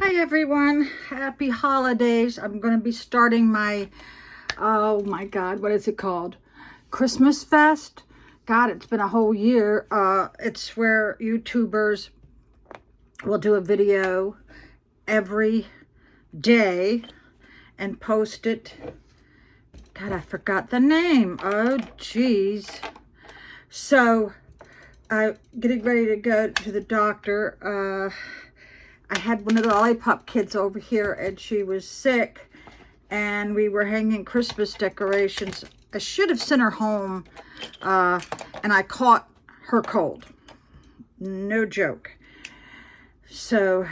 Hi everyone, happy holidays. I'm going to be starting my, oh my God, what is it called? Christmas Fest. God, it's been a whole year. It's where YouTubers will do a video every day and post it. God, I forgot the name. Oh, geez. So, I'm getting ready to go to the doctor. I had one of the lollipop kids over here and she was sick and we were hanging Christmas decorations. I should have sent her home and I caught her cold. No joke. So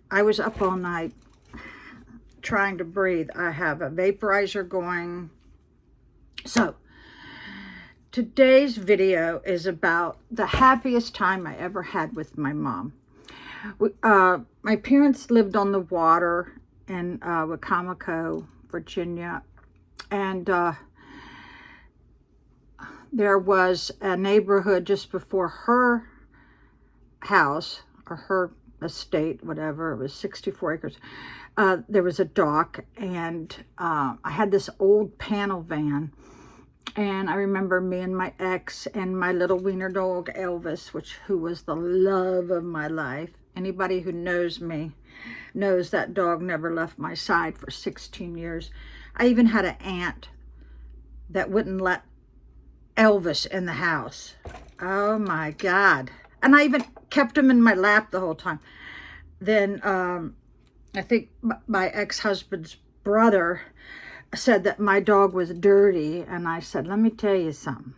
I was up all night trying to breathe. I have a vaporizer going. So today's video is about the happiest time I ever had with my mom. My parents lived on the water in Wicomico, Virginia, and there was a neighborhood just before her house, or her estate, whatever, it was 64 acres. There was a dock, and I had this old panel van. And I remember me and my ex and my little wiener dog, Elvis, who was the love of my life. Anybody who knows me knows that dog never left my side for 16 years. I even had an aunt that wouldn't let Elvis in the house. Oh my God. And I even kept him in my lap the whole time. Then I think my ex-husband's brother said that my dog was dirty, and I said, let me tell you something.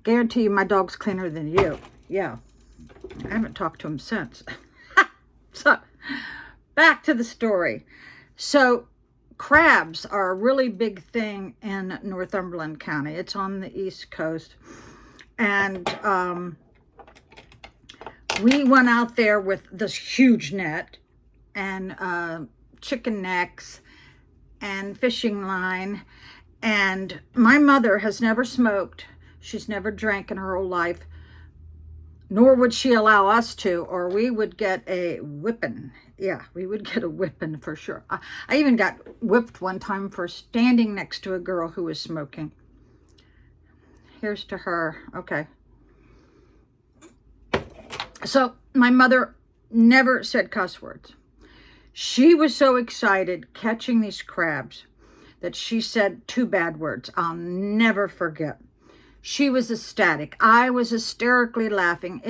Guarantee you my dog's cleaner than you. Yeah. I haven't talked to him since. So, back to the story. So, crabs are a really big thing in Northumberland County. It's on the East Coast. And we went out there with this huge net and chicken necks and fishing line. And my mother has never smoked. She's never drank in her whole life, nor would she allow us to, or we would get a whipping. Yeah, we would get a whipping for sure. I even got whipped one time for standing next to a girl who was smoking. Here's to her. Okay. So my mother never said cuss words. She was so excited catching these crabs that she said 2 bad words I'll never forget. She was ecstatic. I was hysterically laughing.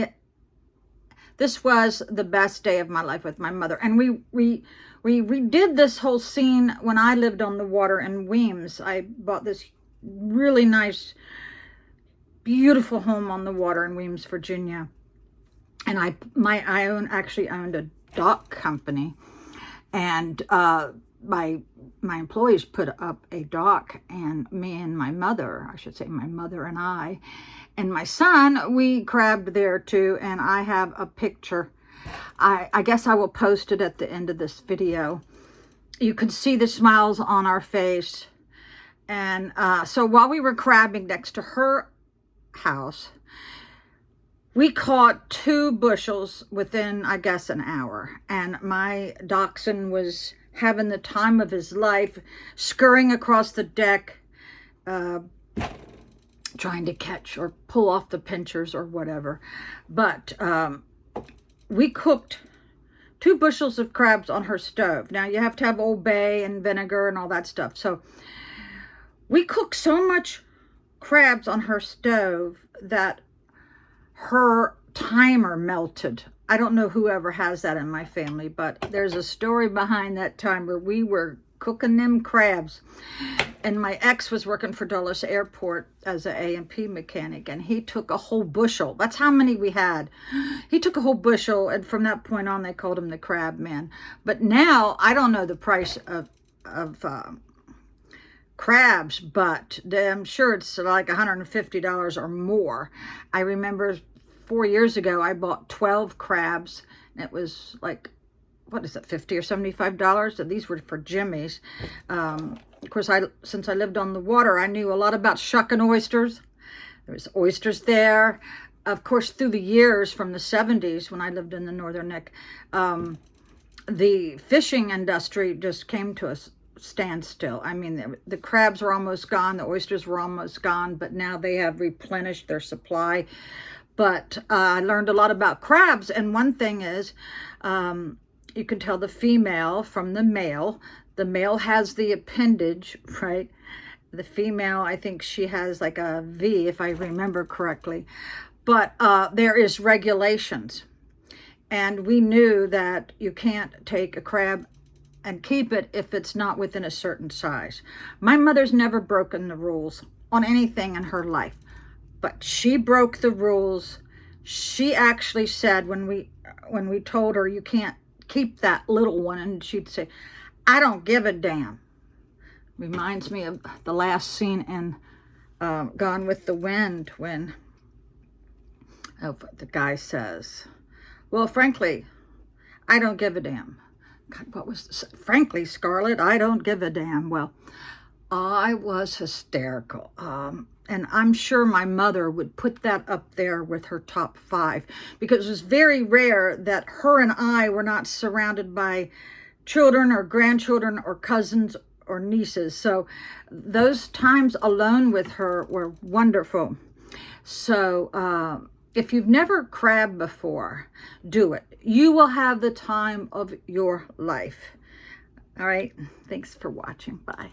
This was the best day of my life with my mother. And we redid this whole scene when I lived on the water in Weems. I bought this really nice, beautiful home on the water in Weems, Virginia. And I actually owned a dock company. And my employees put up a dock, and me and my mother, I should say my mother and I, and my son, we crabbed there too. And I have a picture. I guess I will post it at the end of this video. You can see the smiles on our face. And so while we were crabbing next to her house, we caught 2 bushels within, I guess, an hour. And my dachshund was having the time of his life, scurrying across the deck, trying to catch or pull off the pinchers or whatever. But we cooked 2 bushels of crabs on her stove. Now, you have to have Old Bay and vinegar and all that stuff. So we cooked so much crabs on her stove that her timer melted. I don't know whoever has that in my family, but there's a story behind that timer. We were cooking them crabs, and my ex was working for Dulles Airport as an A&P mechanic, and he took a whole bushel. That's how many we had. He took a whole bushel, and from that point on, they called him the Crab Man. But now, I don't know the price of crabs, but I'm sure it's like $150 or more. I remember 4 years ago, I bought 12 crabs, and it was like, what is it, $50 or $75? And these were for Jimmy's. Of course, since I lived on the water, I knew a lot about shucking oysters. There was oysters there. of course, through the years from the 70s when I lived in the Northern Neck, the fishing industry just came to a standstill. I mean, the crabs were almost gone, the oysters were almost gone, but now they have replenished their supply. But I learned a lot about crabs, and one thing is, you can tell the female from the male. The male has the appendage, right? The female, I think she has like a V, if I remember correctly. But there is regulations. And we knew that you can't take a crab and keep it if it's not within a certain size. My mother's never broken the rules on anything in her life, but she broke the rules. She actually said when we told her you can't keep that little one, and she'd say, I don't give a damn. Reminds me of the last scene in Gone with the Wind when the guy says, well, frankly, I don't give a damn. God, what was this? Frankly, Scarlett, I don't give a damn. Well, I was hysterical. And I'm sure my mother would put that up there with her top 5, because it was very rare that her and I were not surrounded by children or grandchildren or cousins or nieces. So those times alone with her were wonderful. So if you've never crabbed before, do it. You will have the time of your life. All right. Thanks for watching. Bye.